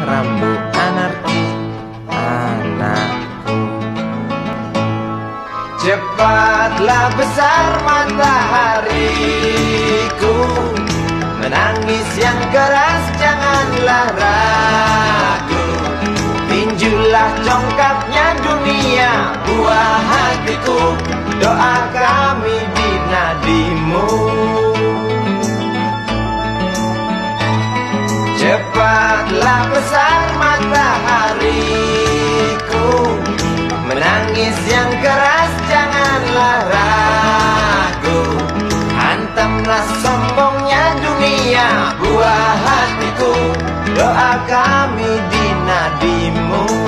rambut anarki anakku. Cepatlah besar matahariku, menangis yang keras janganlah ragu. Tinjulah congkaknya dunia, buah hatiku, doa kami di nadimu. Cepatlah besar matahariku, menangis yang keras janganlah ragu. Hantamlah sombongnya dunia, buah hatiku, doa kami di nadimu.